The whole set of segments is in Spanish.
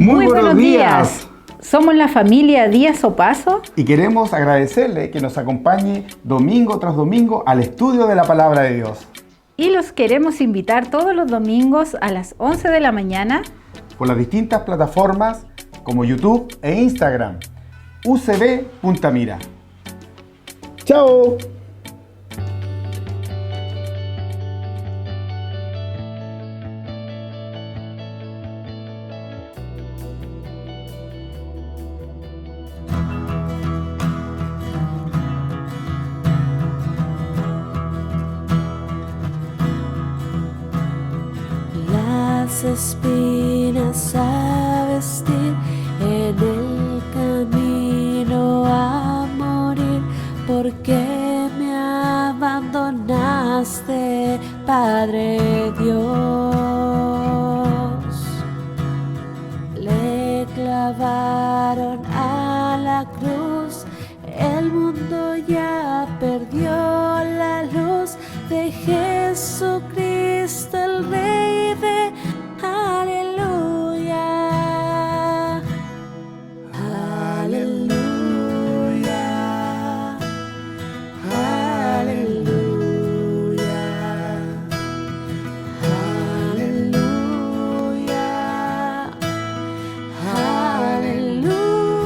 Muy buenos días. Somos la familia Díaz Opaso Y queremos agradecerle que nos acompañe domingo tras domingo al estudio de la Palabra de Dios. y los queremos invitar todos los domingos a las 11 de la mañana Por las distintas plataformas como YouTube e Instagram. UCB Punta Mira. ¡Chao! Las espinas a vestir en el camino a morir, porque me abandonaste, Padre Dios. Le clavaron a la cruz, el mundo ya perdió la luz de Jesucristo, el Rey de Aleluya. Aleluya. Aleluya. Aleluya. Aleluya.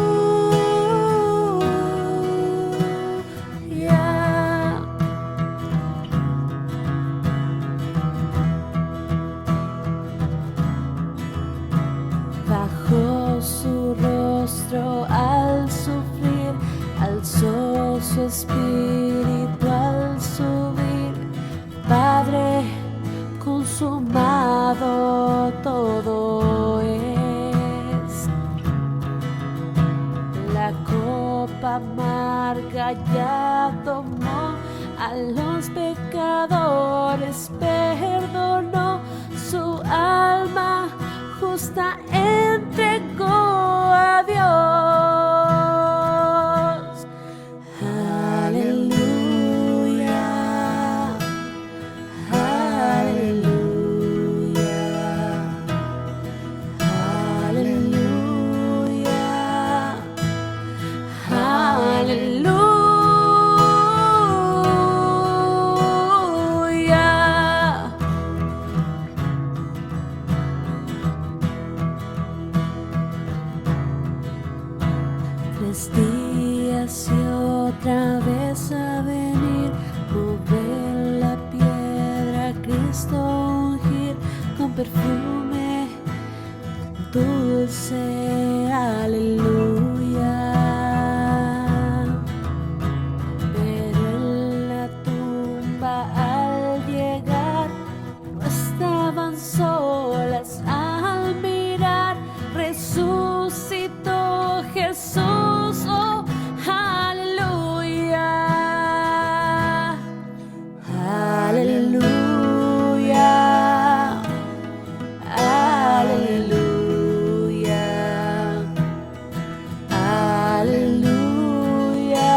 Bajó su rostro al sufrir, alzó su espíritu al subir. Padre, consumado todo es. La copa amarga ya tomó, a los pecadores perdonó, su alma justa entregó a Dios. Aleluya. Aleluya. Aleluya. Aleluya. 3 días y otra vez a venir, mover la piedra, Cristo ungir con perfume dulce. Aleluya. Pero en la tumba al llegar no estaban solas, al mirar resucitó Jesús. Oh, aleluya. Aleluya. Aleluya. Aleluya.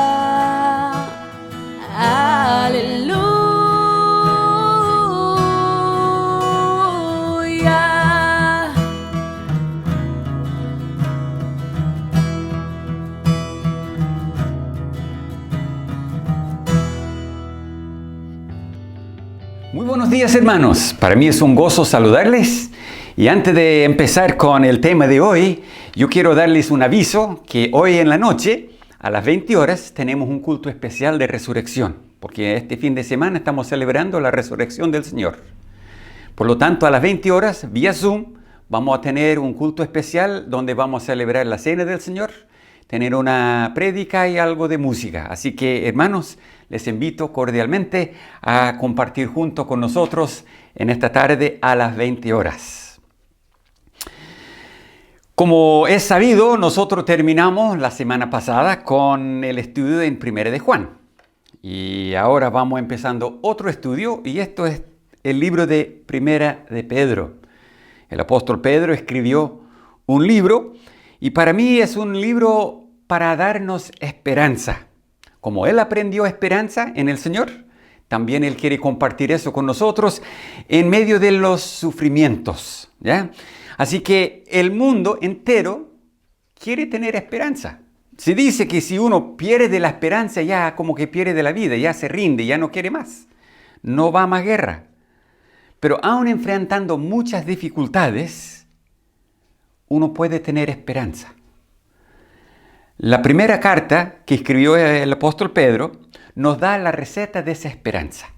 Aleluya. Muy buenos días, hermanos. Para mí es un gozo saludarles. Y antes de empezar con el tema de hoy, yo quiero darles un aviso que hoy en la noche, a las 20 horas, tenemos un culto especial de resurrección, porque este fin de semana estamos celebrando la resurrección del Señor. Por lo tanto, a las 20 horas, vía Zoom, vamos a tener un culto especial donde vamos a celebrar la cena del Señor, tener una prédica y algo de música. Así que, hermanos, les invito cordialmente a compartir junto con nosotros en esta tarde a las 20 horas. Como es sabido, nosotros terminamos la semana pasada con el estudio en Primera de Juan. Y ahora vamos empezando otro estudio, y esto es el libro de Primera de Pedro. El apóstol Pedro escribió un libro, y para mí es un libro para darnos esperanza. Como él aprendió esperanza en el Señor, también él quiere compartir eso con nosotros en medio de los sufrimientos, ¿ya? Así que el mundo entero quiere tener esperanza. Se dice que si uno pierde la esperanza, ya como que pierde la vida, ya se rinde, ya no quiere más. No va a más guerra. Pero aún enfrentando muchas dificultades, uno puede tener esperanza. La primera carta que escribió el apóstol Pedro nos da la receta de esa esperanza.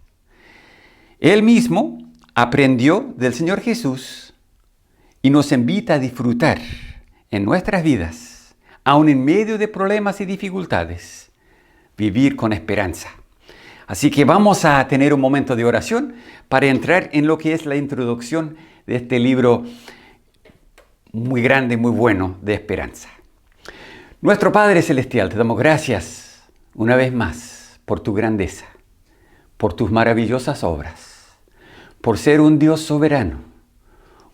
Él mismo aprendió del Señor Jesús y nos invita a disfrutar en nuestras vidas, aun en medio de problemas y dificultades, vivir con esperanza. Así que vamos a tener un momento de oración para entrar en lo que es la introducción de este libro muy grande, muy bueno de esperanza. Nuestro Padre Celestial, te damos gracias una vez más por tu grandeza, por tus maravillosas obras, por ser un Dios soberano,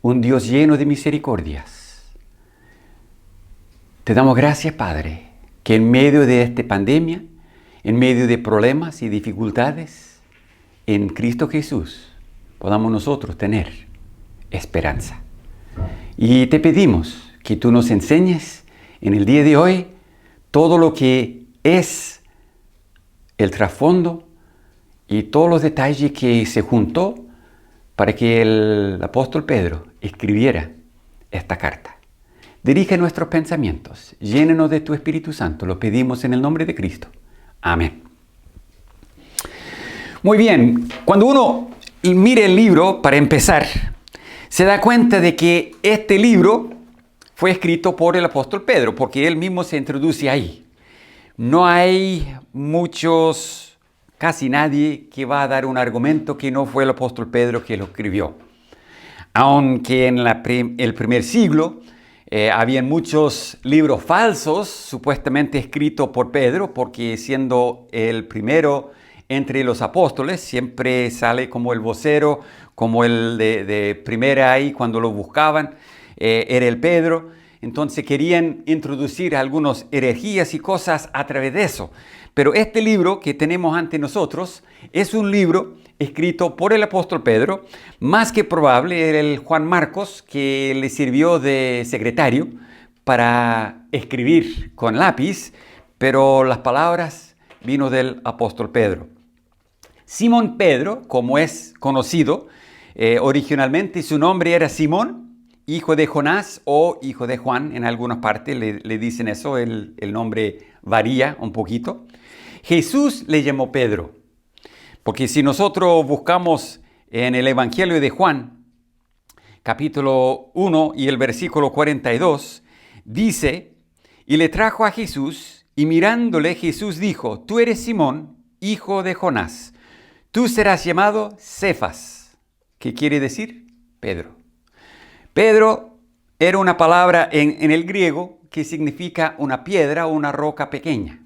un Dios lleno de misericordias. Te damos gracias, Padre, que en medio de esta pandemia, en medio de problemas y dificultades, en Cristo Jesús podamos nosotros tener esperanza. Y te pedimos que tú nos enseñes en el día de hoy todo lo que es el trasfondo y todos los detalles que se juntó para que el apóstol Pedro escribiera esta carta. Dirige nuestros pensamientos, llénenos de tu Espíritu Santo, lo pedimos en el nombre de Cristo. Amén. Muy bien, cuando uno mire el libro, para empezar, se da cuenta de que este libro fue escrito por el apóstol Pedro, porque él mismo se introduce ahí. No hay muchos, casi nadie, que va a dar un argumento que no fue el apóstol Pedro que lo escribió. Aunque en el primer siglo habían muchos libros falsos, supuestamente escritos por Pedro, porque siendo el primero entre los apóstoles, siempre sale como el vocero, como el de primera ahí, cuando lo buscaban, era el Pedro. Entonces querían introducir algunas herejías y cosas a través de eso. Pero este libro que tenemos ante nosotros es un libro escrito por el apóstol Pedro, más que probable era el Juan Marcos, que le sirvió de secretario para escribir con lápiz, pero las palabras vino del apóstol Pedro. Simón Pedro, como es conocido, originalmente su nombre era Simón, hijo de Jonás o hijo de Juan, en algunas partes le dicen eso, el nombre varía un poquito. Jesús le llamó Pedro, porque si nosotros buscamos en el Evangelio de Juan, capítulo 1 y el versículo 42, dice, y le trajo a Jesús, y mirándole Jesús dijo, tú eres Simón, hijo de Jonás, tú serás llamado Cefas. ¿Qué quiere decir? Pedro. Pedro era una palabra en el griego que significa una piedra o una roca pequeña.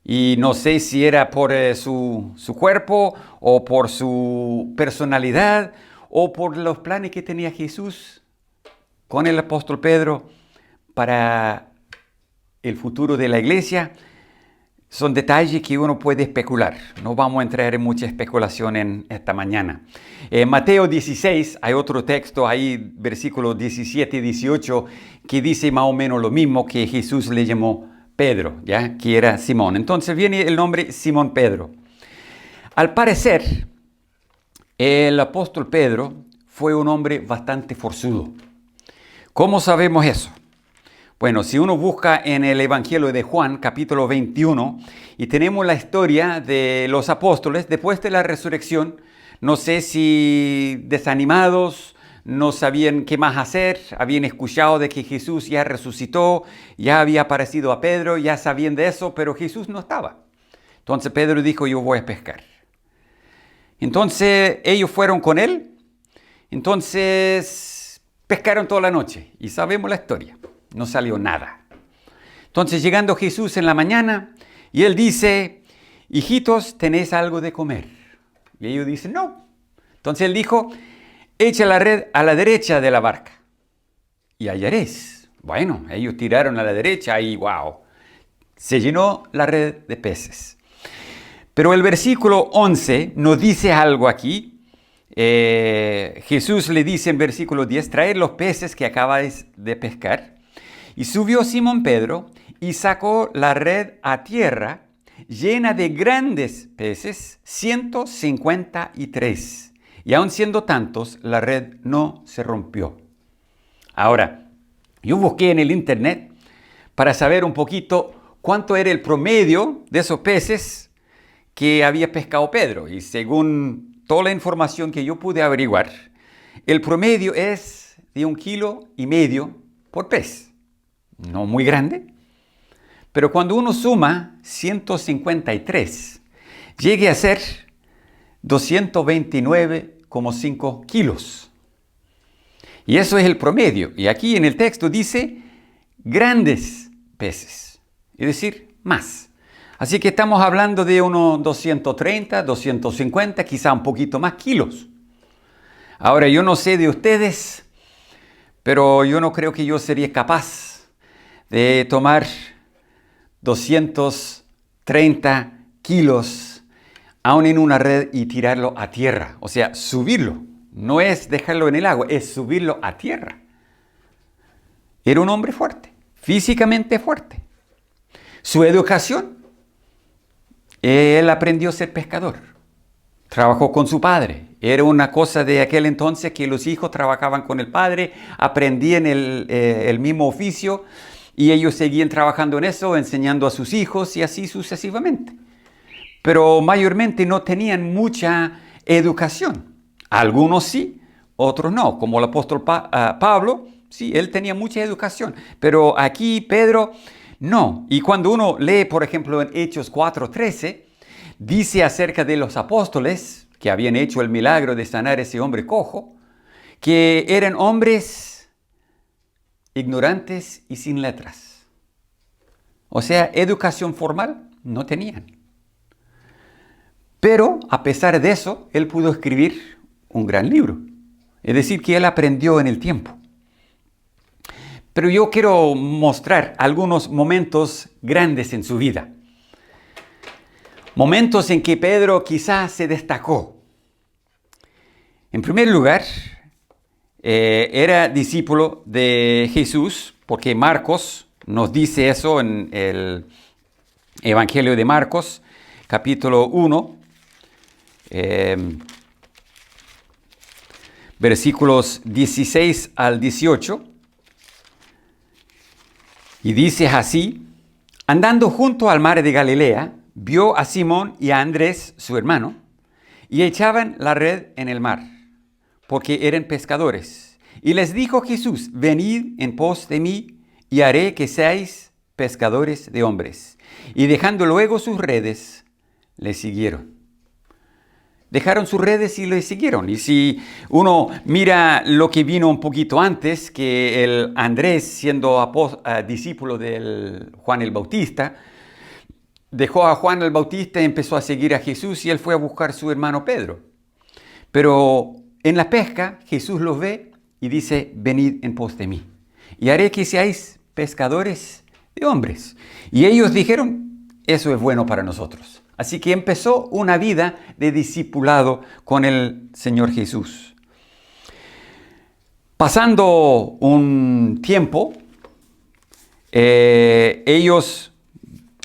Y no sé si era por su cuerpo o por su personalidad o por los planes que tenía Jesús con el apóstol Pedro para el futuro de la iglesia. Son detalles que uno puede especular. No vamos a entrar en mucha especulación en esta mañana. En Mateo 16 hay otro texto ahí, versículos 17 y 18, que dice más o menos lo mismo, que Jesús le llamó Pedro, ¿ya? Que era Simón. Entonces viene el nombre Simón Pedro. Al parecer, el apóstol Pedro fue un hombre bastante forzudo. ¿Cómo sabemos eso? Bueno, si uno busca en el Evangelio de Juan, capítulo 21, y tenemos la historia de los apóstoles después de la resurrección, no sé si desanimados, no sabían qué más hacer, habían escuchado de que Jesús ya resucitó, ya había aparecido a Pedro, ya sabían de eso, pero Jesús no estaba. Entonces Pedro dijo, yo voy a pescar. Entonces ellos fueron con él, entonces pescaron toda la noche y sabemos la historia, no salió nada. Entonces llegando Jesús en la mañana y él dice, hijitos, ¿tenéis algo de comer? Y ellos dicen, no. Entonces él dijo, echa la red a la derecha de la barca y hallaréis. Bueno, ellos tiraron a la derecha y wow, se llenó la red de peces. Pero el versículo 11 nos dice algo aquí Jesús le dice en versículo 10, traed los peces que acabáis de pescar. Y subió Simón Pedro y sacó la red a tierra llena de grandes peces, 153. Y aun siendo tantos, la red no se rompió. Ahora, yo busqué en el internet para saber un poquito cuánto era el promedio de esos peces que había pescado Pedro. Y según toda la información que yo pude averiguar, el promedio es de 1,5 kilos por pez. No muy grande, pero cuando uno suma 153, llegue a ser 229,5 kilos. Y eso es el promedio. Y aquí en el texto dice grandes peces, es decir, más. Así que estamos hablando de unos 230, 250, quizá un poquito más kilos. Ahora, yo no sé de ustedes, pero yo no creo que yo sería capaz de tomar 230 kilos aún en una red y tirarlo a tierra. O sea, subirlo. No es dejarlo en el agua, es subirlo a tierra. Era un hombre fuerte, físicamente fuerte. Su educación, él aprendió a ser pescador. Trabajó con su padre. Era una cosa de aquel entonces que los hijos trabajaban con el padre, aprendían el mismo oficio y ellos seguían trabajando en eso, enseñando a sus hijos y así sucesivamente. Pero mayormente no tenían mucha educación. Algunos sí, otros no. Como el apóstol Pablo, sí, él tenía mucha educación. Pero aquí Pedro no. Y cuando uno lee, por ejemplo, en Hechos 4:13, dice acerca de los apóstoles que habían hecho el milagro de sanar a ese hombre cojo, que eran hombres ignorantes y sin letras. O sea, educación formal no tenían. Pero a pesar de eso, él pudo escribir un gran libro. Es decir, que él aprendió en el tiempo. Pero yo quiero mostrar algunos momentos grandes en su vida. Momentos en que Pedro quizás se destacó. En primer lugar, era discípulo de Jesús, porque Marcos nos dice eso en el Evangelio de Marcos, capítulo 1, versículos 16 al 18. Y dice así: andando junto al mar de Galilea, vio a Simón y a Andrés, su hermano, y echaban la red en el mar, porque eran pescadores. Y les dijo Jesús: venid en pos de mí, y haré que seáis pescadores de hombres. Y dejando luego sus redes, le siguieron. Dejaron sus redes y le siguieron. Y si uno mira lo que vino un poquito antes, que el Andrés, siendo discípulo de Juan el Bautista, dejó a Juan el Bautista y empezó a seguir a Jesús, y él fue a buscar a su hermano Pedro. Pero en la pesca, Jesús los ve y dice: venid en pos de mí, y haré que seáis pescadores de hombres. Y ellos dijeron: eso es bueno para nosotros. Así que empezó una vida de discipulado con el Señor Jesús. Pasando un tiempo, ellos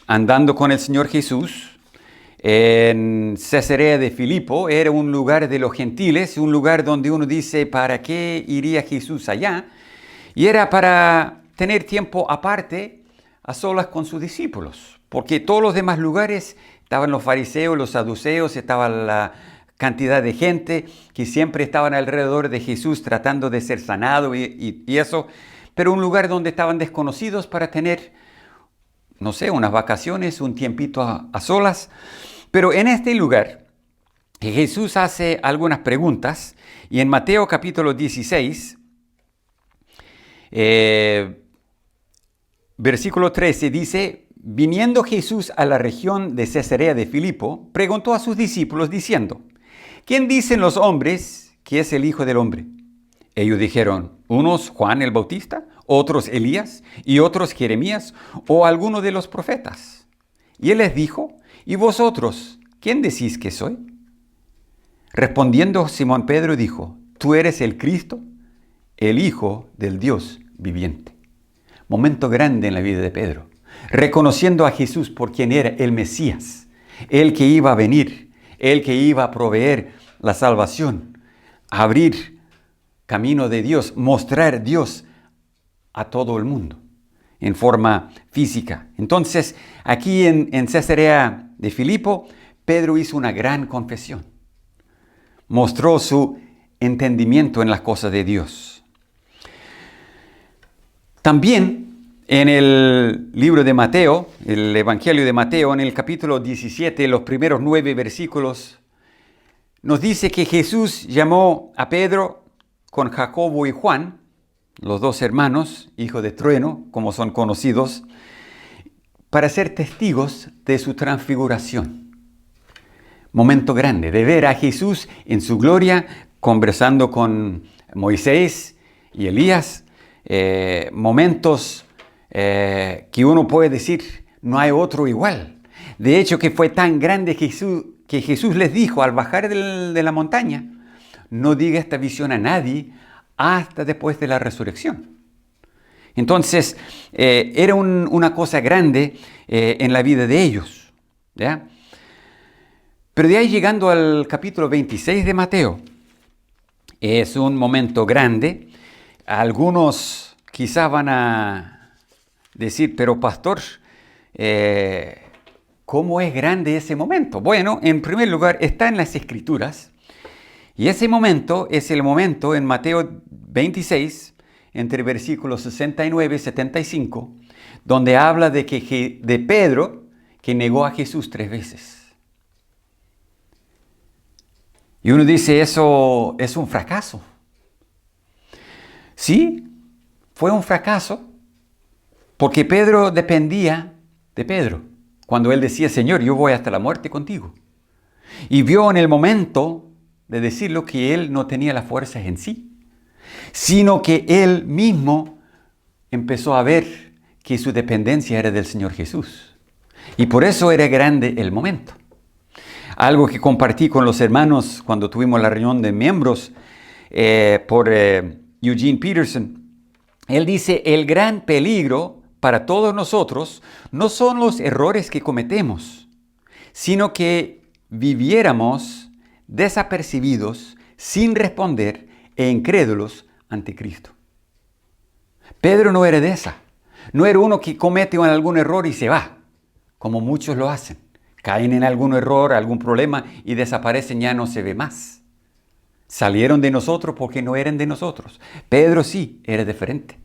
andando con el Señor Jesús, en Cesarea de Filipo, era un lugar de los gentiles, un lugar donde uno dice: ¿para qué iría Jesús allá? Y era para tener tiempo aparte, a solas con sus discípulos, porque todos los demás lugares estaban los fariseos, los saduceos, estaba la cantidad de gente que siempre estaban alrededor de Jesús tratando de ser sanado y eso, pero un lugar donde estaban desconocidos para tener, no sé, unas vacaciones, un tiempito a solas. Pero en este lugar, Jesús hace algunas preguntas, y en Mateo capítulo 16, versículo 13 dice: viniendo Jesús a la región de Cesarea de Filipo, preguntó a sus discípulos diciendo: ¿quién dicen los hombres que es el Hijo del Hombre? Ellos dijeron: unos Juan el Bautista, otros Elías, y otros Jeremías, o alguno de los profetas. Y él les dijo: ¿y vosotros, quién decís que soy? Respondiendo Simón Pedro dijo, tú eres el Cristo, el Hijo del Dios viviente. Momento grande en la vida de Pedro, reconociendo a Jesús por quien era el Mesías, el que iba a venir, el que iba a proveer la salvación, abrir camino de Dios, mostrar Dios a todo el mundo en forma física. Entonces, aquí en Cesarea de Filipo, Pedro hizo una gran confesión. Mostró su entendimiento en las cosas de Dios. También en el libro de Mateo, el Evangelio de Mateo, en el capítulo 17, los primeros 9 versículos, nos dice que Jesús llamó a Pedro con Jacobo y Juan, los 2 hermanos, hijos de trueno, como son conocidos, para ser testigos de su transfiguración. Momento grande de ver a Jesús en su gloria, conversando con Moisés y Elías. Momentos que uno puede decir, no hay otro igual. De hecho, que fue tan grande que Jesús les dijo al bajar de la montaña, no diga esta visión a nadie hasta después de la resurrección. Entonces, era una cosa grande en la vida de ellos, ¿ya? Pero de ahí llegando al capítulo 26 de Mateo, es un momento grande. Algunos quizás van a decir, pero pastor, ¿cómo es grande ese momento? Bueno, en primer lugar, está en las Escrituras. Y ese momento es el momento en Mateo 26, entre versículos 69 y 75, donde habla de Pedro, que negó a Jesús 3 veces. Y uno dice, eso es un fracaso. Sí, fue un fracaso, porque Pedro dependía de Pedro. Cuando él decía, Señor, yo voy hasta la muerte contigo. Y vio en el momento de decirlo que él no tenía las fuerzas en sí, sino que él mismo empezó a ver que su dependencia era del Señor Jesús. Y por eso era grande el momento. Algo que compartí con los hermanos cuando tuvimos la reunión de miembros por Eugene Peterson. Él dice, el gran peligro para todos nosotros no son los errores que cometemos, sino que viviéramos desapercibidos, sin responder e incrédulos ante Cristo. Pedro no era de esa. No era uno que comete algún error y se va, como muchos lo hacen. Caen en algún error, algún problema y desaparecen, ya no se ve más. Salieron de nosotros porque no eran de nosotros. Pedro sí, era diferente.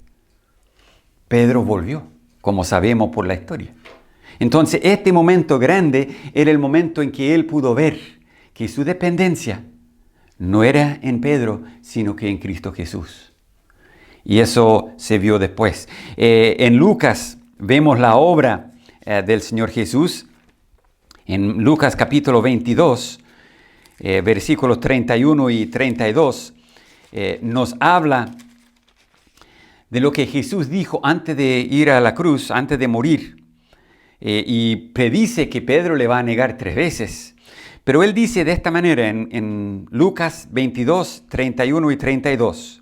Pedro volvió, como sabemos por la historia. Entonces, este momento grande era el momento en que él pudo ver que su dependencia no era en Pedro, sino que en Cristo Jesús. Y eso se vio después. En Lucas vemos la obra del Señor Jesús. En Lucas capítulo 22, versículos 31 y 32, nos habla de lo que Jesús dijo antes de ir a la cruz, antes de morir. Y predice que Pedro le va a negar 3 veces. Pero él dice de esta manera en Lucas 22, 31 y 32.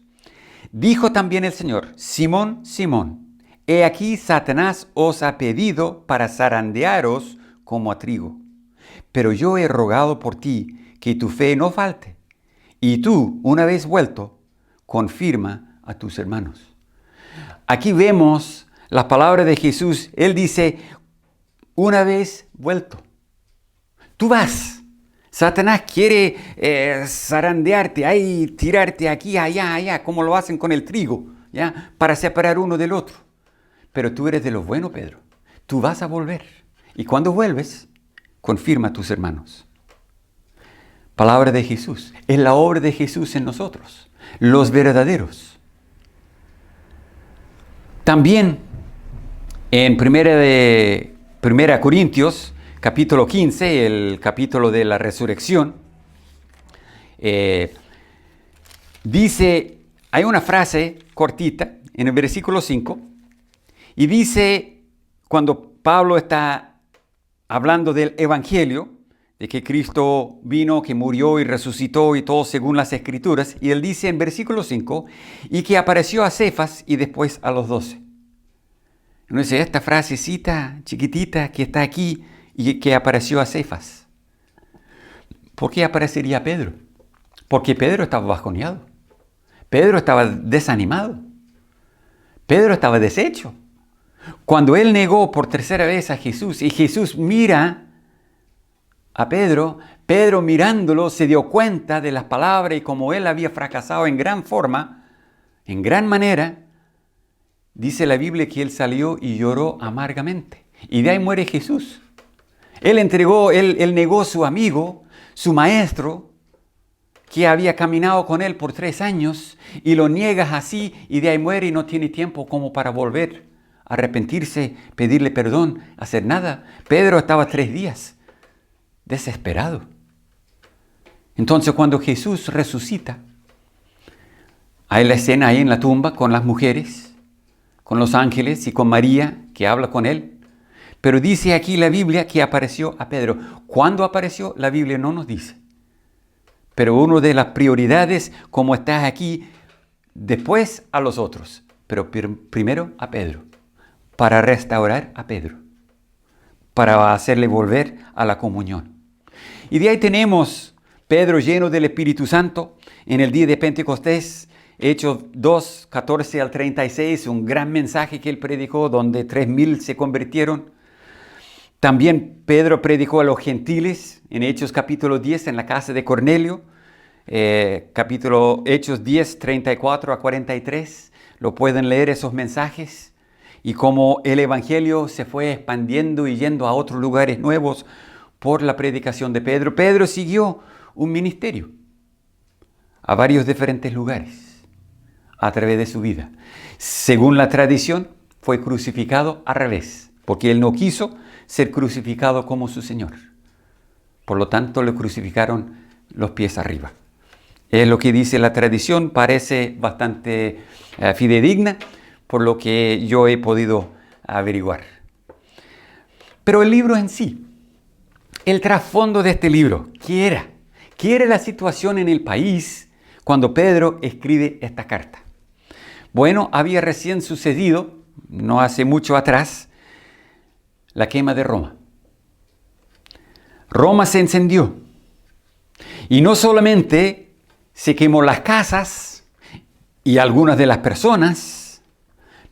Dijo también el Señor, Simón, Simón, he aquí Satanás os ha pedido para zarandearos como a trigo. Pero yo he rogado por ti que tu fe no falte. Y tú, una vez vuelto, confirma a tus hermanos. Aquí vemos las palabras de Jesús. Él dice, una vez vuelto, tú vas. Satanás quiere zarandearte, ahí, tirarte aquí, allá, allá, como lo hacen con el trigo, ¿ya? Para separar uno del otro. Pero tú eres de los buenos, Pedro. Tú vas a volver. Y cuando vuelves, confirma a tus hermanos. Palabra de Jesús. Es la obra de Jesús en nosotros, los verdaderos. También en Primera Corintios, capítulo 15, el capítulo de la resurrección, dice, hay una frase cortita en el versículo 5, y dice, cuando Pablo está hablando del Evangelio, de que Cristo vino, que murió y resucitó y todo según las Escrituras. Y él dice en versículo 5, y que apareció a Cefas y después a los 12. Uno dice, esta frasecita chiquitita que está aquí y que apareció a Cefas. ¿Por qué aparecería a Pedro? Porque Pedro estaba bajoneado. Pedro estaba desanimado. Pedro estaba deshecho. Cuando él negó por tercera vez a Jesús y Jesús mira a Pedro, Pedro mirándolo se dio cuenta de las palabras y como él había fracasado en gran forma, en gran manera, dice la Biblia que él salió y lloró amargamente. Y de ahí muere Jesús. Él negó a su amigo, su maestro, que había caminado con él por 3 años, y lo niegas así, y de ahí muere y no tiene tiempo como para volver, arrepentirse, pedirle perdón, hacer nada. Pedro estaba 3 días, desesperado. Entonces cuando Jesús resucita, hay la escena ahí en la tumba con las mujeres, con los ángeles y con María que habla con él. Pero dice aquí la Biblia que apareció a Pedro. ¿Cuándo apareció? La Biblia no nos dice. Pero una de las prioridades, como estás aquí, después a los otros. Pero primero a Pedro. Para restaurar a Pedro. Para hacerle volver a la comunión. Y de ahí tenemos Pedro lleno del Espíritu Santo en el día de Pentecostés. Hechos 2, 14 al 36, un gran mensaje que él predicó donde 3,000 se convirtieron. También Pedro predicó a los gentiles en Hechos capítulo 10 en la casa de Cornelio. Hechos 10, 34 a 43. Lo pueden leer esos mensajes. Y cómo el evangelio se fue expandiendo y yendo a otros lugares nuevos por la predicación de Pedro. Pedro siguió un ministerio a varios diferentes lugares a través de su vida. Según la tradición, fue crucificado al revés, porque él no quiso ser crucificado como su Señor. Por lo tanto, le crucificaron los pies arriba. Es lo que dice la tradición, parece bastante fidedigna, por lo que yo he podido averiguar. Pero el libro en sí, el trasfondo de este libro, ¿qué era? ¿Qué era la situación en el país cuando Pedro escribe esta carta? Bueno, había recién sucedido, no hace mucho atrás, la quema de Roma. Roma se encendió. Y no solamente se quemó las casas y algunas de las personas,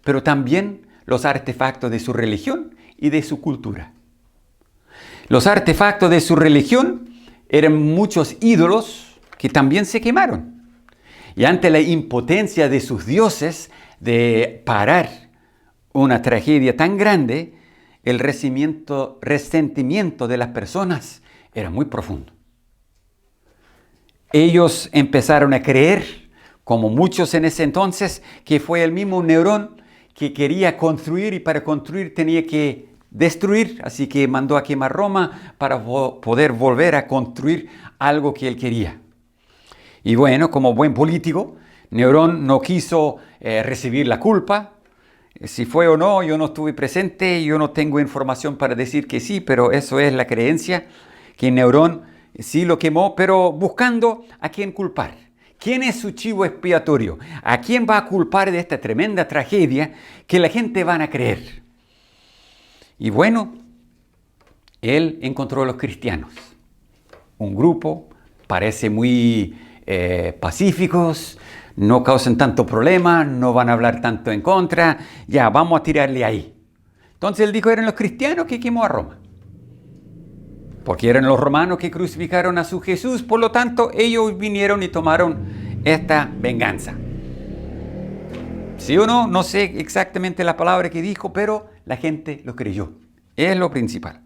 pero también los artefactos de su religión y de su cultura. Los artefactos de su religión eran muchos ídolos que también se quemaron. Y ante la impotencia de sus dioses de parar una tragedia tan grande, el resentimiento de las personas era muy profundo. Ellos empezaron a creer, como muchos en ese entonces, que fue el mismo Nerón que quería construir y para construir tenía que destruir, así que mandó a quemar Roma para poder volver a construir algo que él quería. Y bueno, como buen político, Nerón no quiso recibir la culpa. Si fue o no, yo no estuve presente, yo no tengo información para decir que sí, pero eso es la creencia, que Nerón sí lo quemó, pero buscando a quién culpar. ¿Quién es su chivo expiatorio? ¿A quién va a culpar de esta tremenda tragedia que la gente van a creer? Y bueno, él encontró a los cristianos. Un grupo, parece muy pacíficos, no causan tanto problema, no van a hablar tanto en contra, ya, vamos a tirarle ahí. Entonces él dijo, eran los cristianos que quemó a Roma. Porque eran los romanos que crucificaron a su Jesús, por lo tanto ellos vinieron y tomaron esta venganza. ¿Sí o no? No sé exactamente la palabra que dijo, pero la gente lo creyó. Es lo principal.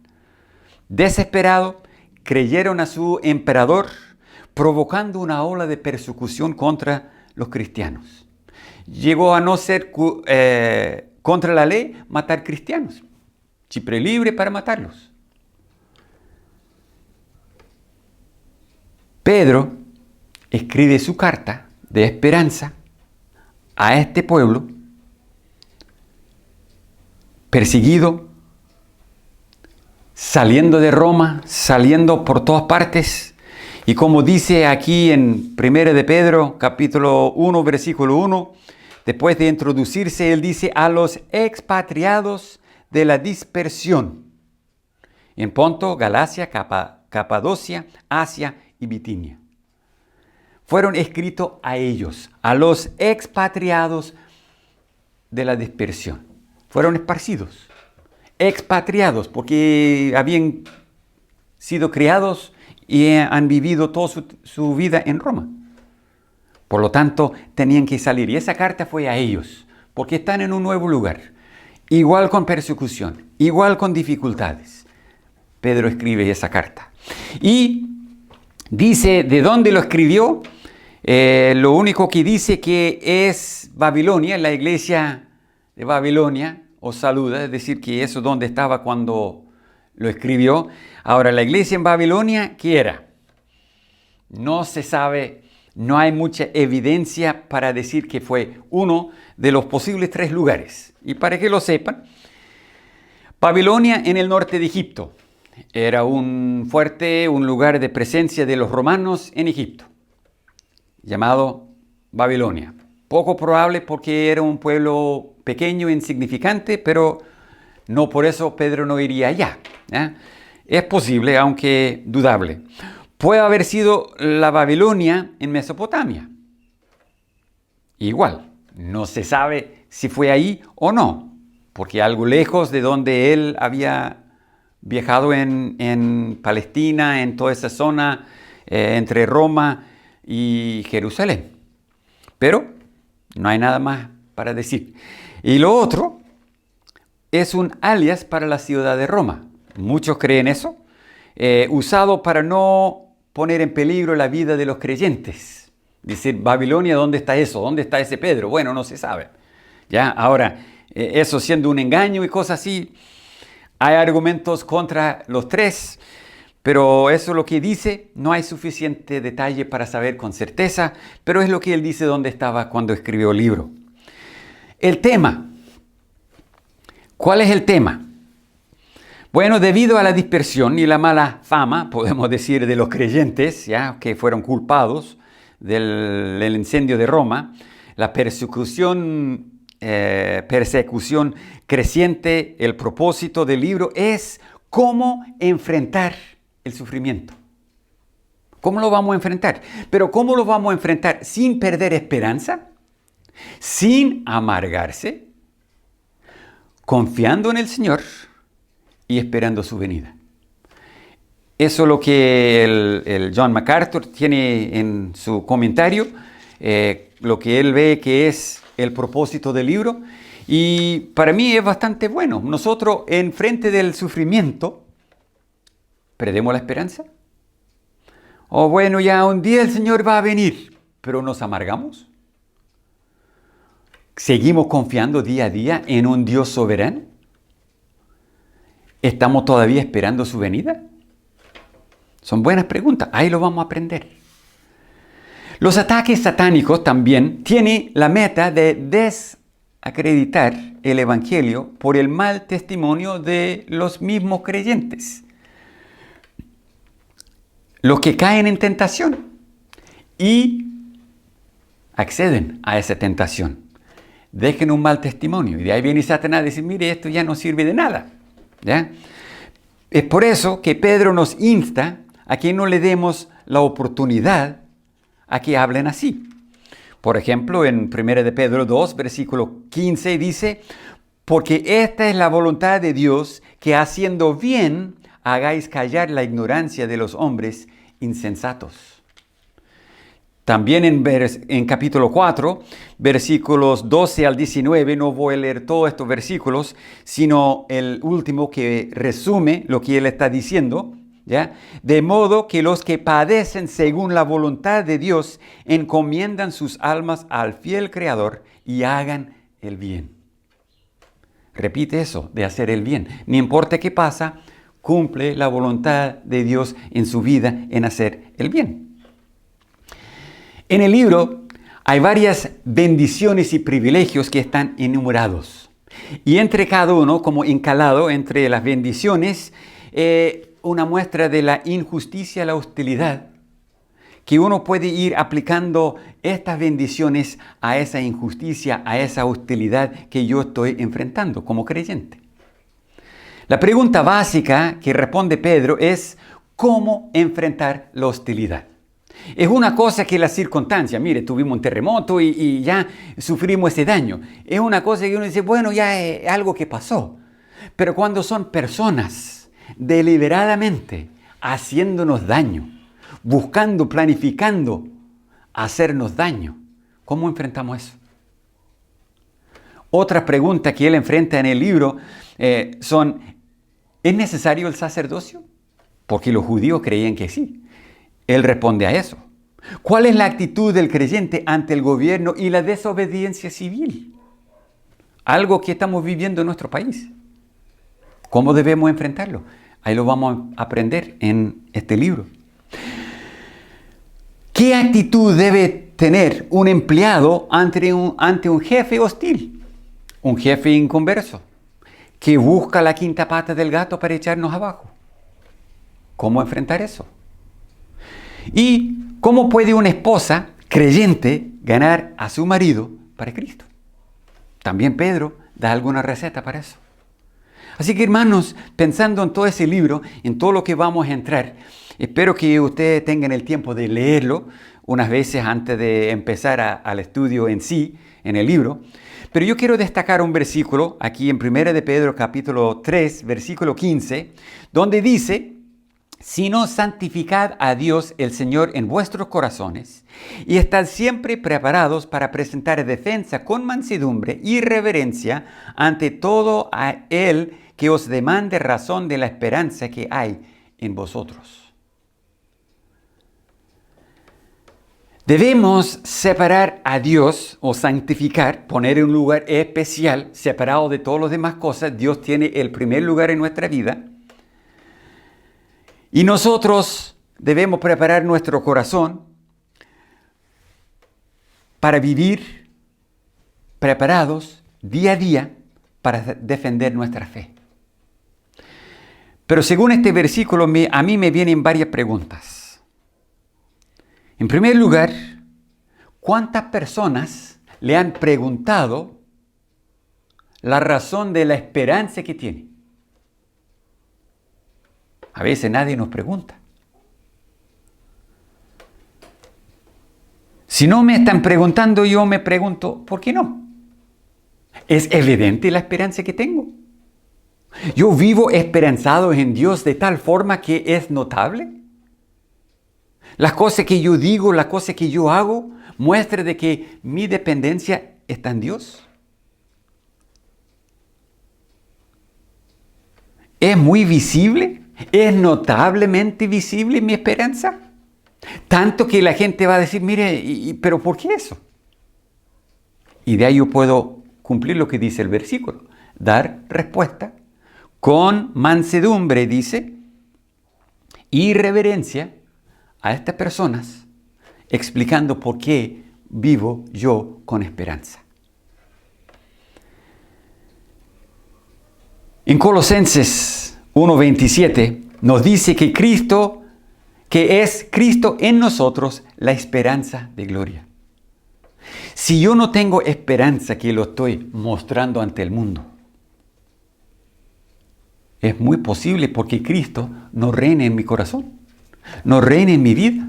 Desesperado, creyeron a su emperador, provocando una ola de persecución contra los cristianos. Llegó a no ser contra la ley matar cristianos. Chipre libre para matarlos. Pedro escribe su carta de esperanza a este pueblo perseguido, saliendo de Roma, saliendo por todas partes. Y como dice aquí en 1 de Pedro, capítulo 1, versículo 1, después de introducirse, él dice a los expatriados de la dispersión en Ponto, Galacia, Capadocia, Asia y Bitinia. Fueron escritos a ellos, a los expatriados de la dispersión. Fueron esparcidos, expatriados, porque habían sido criados y han vivido toda su vida en Roma. Por lo tanto, tenían que salir. Y esa carta fue a ellos, porque están en un nuevo lugar. Igual con persecución, igual con dificultades. Pedro escribe esa carta. Y dice de dónde lo escribió. Lo único que dice que es Babilonia, la iglesia de Babilonia os saluda, es decir, que eso es donde estaba cuando lo escribió. Ahora, la iglesia en Babilonia, ¿qué era? No se sabe, no hay mucha evidencia para decir que fue uno de los posibles 3 lugares. Y para que lo sepan, Babilonia en el norte de Egipto era un fuerte, un lugar de presencia de los romanos en Egipto, llamado Babilonia. Poco probable porque era un pueblo pequeño e insignificante, pero no por eso Pedro no iría allá. Es posible, aunque dudable. Puede haber sido la Babilonia en Mesopotamia. Igual, no se sabe si fue ahí o no, porque algo lejos de donde él había viajado en Palestina, en toda esa zona entre Roma y Jerusalén. Pero no hay nada más para decir. Y lo otro es un alias para la ciudad de Roma. Muchos creen eso, usado para no poner en peligro la vida de los creyentes. Dice, Babilonia, ¿dónde está eso? ¿Dónde está ese Pedro? Bueno, no se sabe. ¿Ya? Ahora, eso siendo un engaño y cosas así, hay argumentos contra los 3, pero eso es lo que dice. No hay suficiente detalle para saber con certeza, pero es lo que él dice dónde estaba cuando escribió el libro. El tema. ¿Cuál es el tema? Bueno, debido a la dispersión y la mala fama, podemos decir, de los creyentes, ¿ya?, que fueron culpados del incendio de Roma, la persecución creciente, el propósito del libro es cómo enfrentar el sufrimiento. ¿Cómo lo vamos a enfrentar? Pero ¿cómo lo vamos a enfrentar sin perder esperanza? Sin amargarse, confiando en el Señor y esperando su venida. Eso es lo que el John MacArthur tiene en su comentario, lo que él ve que es el propósito del libro, y para mí es bastante bueno. Nosotros, en frente del sufrimiento, ¿perdemos la esperanza? O bueno, ya un día el Señor va a venir, pero nos amargamos. ¿Seguimos confiando día a día en un Dios soberano? ¿Estamos todavía esperando su venida? Son buenas preguntas, ahí lo vamos a aprender. Los ataques satánicos también tienen la meta de desacreditar el Evangelio por el mal testimonio de los mismos creyentes. Los que caen en tentación y acceden a esa tentación, dejen un mal testimonio. Y de ahí viene Satanás a decir, mire, esto ya no sirve de nada. ¿Ya? Es por eso que Pedro nos insta a que no le demos la oportunidad a que hablen así. Por ejemplo, en 1 de Pedro 2, versículo 15 dice, porque esta es la voluntad de Dios, que haciendo bien hagáis callar la ignorancia de los hombres insensatos. También en capítulo 4, versículos 12 al 19, no voy a leer todos estos versículos, sino el último que resume lo que él está diciendo, ¿ya? De modo que los que padecen según la voluntad de Dios encomiendan sus almas al fiel Creador y hagan el bien. Repite eso, de hacer el bien. No importa qué pasa, cumple la voluntad de Dios en su vida en hacer el bien. En el libro hay varias bendiciones y privilegios que están enumerados. Y entre cada uno, como encalado entre las bendiciones, una muestra de la injusticia, la hostilidad, que uno puede ir aplicando estas bendiciones a esa injusticia, a esa hostilidad que yo estoy enfrentando como creyente. La pregunta básica que responde Pedro es ¿cómo enfrentar la hostilidad? Es una cosa que la circunstancia, mire, tuvimos un terremoto y ya sufrimos ese daño. Es una cosa que uno dice, bueno, ya es algo que pasó. Pero cuando son personas deliberadamente haciéndonos daño, buscando, planificando hacernos daño, ¿cómo enfrentamos eso? Otras preguntas que él enfrenta en el libro son, ¿es necesario el sacerdocio? Porque los judíos creían que sí. Él responde a eso. ¿Cuál es la actitud del creyente ante el gobierno y la desobediencia civil? Algo que estamos viviendo en nuestro país. ¿Cómo debemos enfrentarlo? Ahí lo vamos a aprender en este libro. ¿Qué actitud debe tener un empleado ante un jefe hostil? Un jefe inconverso, que busca la quinta pata del gato para echarnos abajo. ¿Cómo enfrentar eso? ¿Y cómo puede una esposa creyente ganar a su marido para Cristo? También Pedro da alguna receta para eso. Así que hermanos, pensando en todo ese libro, en todo lo que vamos a entrar, espero que ustedes tengan el tiempo de leerlo unas veces antes de empezar al estudio en sí, en el libro. Pero yo quiero destacar un versículo aquí en 1 de Pedro capítulo 3, versículo 15, donde dice, sino santificad a Dios el Señor en vuestros corazones y estad siempre preparados para presentar defensa con mansedumbre y reverencia ante todo a Él que os demande razón de la esperanza que hay en vosotros. Debemos separar a Dios o santificar, poner en un lugar especial, separado de todas las demás cosas. Dios tiene el primer lugar en nuestra vida. Y nosotros debemos preparar nuestro corazón para vivir preparados día a día para defender nuestra fe. Pero según este versículo, a mí me vienen varias preguntas. En primer lugar, ¿cuántas personas le han preguntado la razón de la esperanza que tiene? A veces nadie nos pregunta. Si no me están preguntando, yo me pregunto, ¿por qué no? ¿Es evidente la esperanza que tengo? ¿Yo vivo esperanzado en Dios de tal forma que es notable? Las cosas que yo digo, las cosas que yo hago, muestran de que mi dependencia está en Dios. ¿Es muy visible? ¿Es notablemente visible mi esperanza? Tanto que la gente va a decir, mire, ¿pero por qué eso? Y de ahí yo puedo cumplir lo que dice el versículo. Dar respuesta con mansedumbre, dice, y reverencia a estas personas, explicando por qué vivo yo con esperanza. En Colosenses 1:27 nos dice que es Cristo en nosotros la esperanza de gloria. Si yo no tengo esperanza que lo estoy mostrando ante el mundo, es muy posible porque Cristo no reina en mi corazón, no reina en mi vida.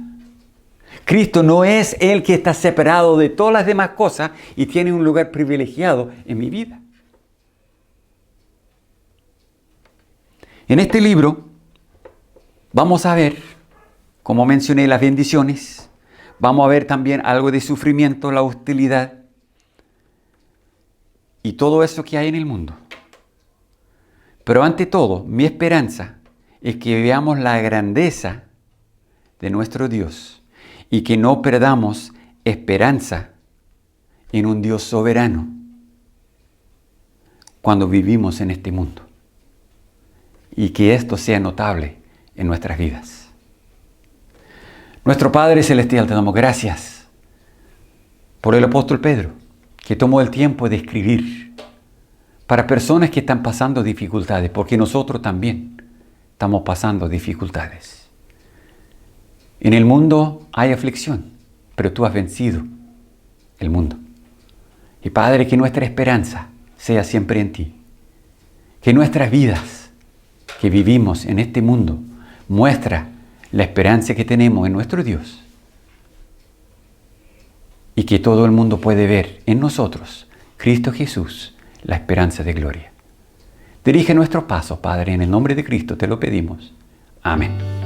Cristo no es el que está separado de todas las demás cosas y tiene un lugar privilegiado en mi vida. En este libro vamos a ver, como mencioné, las bendiciones. Vamos a ver también algo de sufrimiento, la hostilidad y todo eso que hay en el mundo. Pero ante todo, mi esperanza es que veamos la grandeza de nuestro Dios y que no perdamos esperanza en un Dios soberano cuando vivimos en este mundo. Y que esto sea notable en nuestras vidas. Nuestro Padre Celestial, te damos gracias por el apóstol Pedro, que tomó el tiempo de escribir para personas que están pasando dificultades, porque nosotros también estamos pasando dificultades. En el mundo hay aflicción, pero tú has vencido el mundo. Y Padre, que nuestra esperanza sea siempre en ti. Que nuestras vidas que vivimos en este mundo muestra la esperanza que tenemos en nuestro Dios. Y que todo el mundo puede ver en nosotros, Cristo Jesús, la esperanza de gloria. Dirige nuestros pasos, Padre, en el nombre de Cristo te lo pedimos. Amén.